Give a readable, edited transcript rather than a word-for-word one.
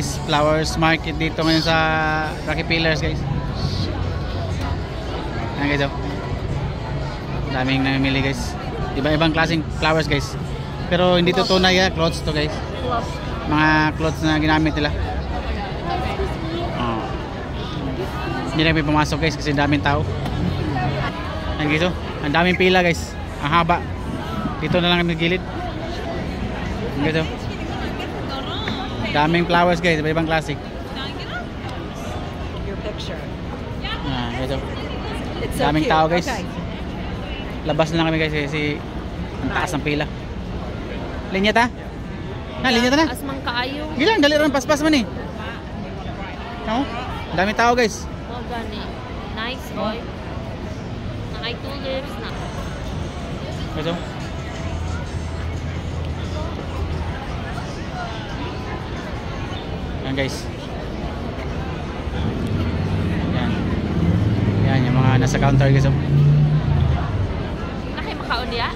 Flowers market dito ngayon sa Rocky Pillars guys. Ayan guys, oh. Daming namimili guys. Iba-ibang klaseng flowers guys. Pero hindi to tunay, clothes to guys. Mga clothes na ginamit nila. Hindi na may pumasok guys kasi daming tao. Ayan guys, oh. Ang daming pila guys. Ang haba. Dito na lang kami gilid. Ayan guys, oh. Daming flowers guys, iba-ibang klase. Your picture. Guys, oh. It's so Daming cute. tao guys. Okay. Labas na lang kami guys kasi ang taas ng pila. Linya ta? Linya ta na. Asmang kaayo. Gilang, dali rin paspas man eh. No? Daming tao guys. Well done eh. Nice boy. Nakay tulips na. Guys, oh. Yan guys. Yan. Yan yung mga nasa counter guys, oh. Nakay makaon diya?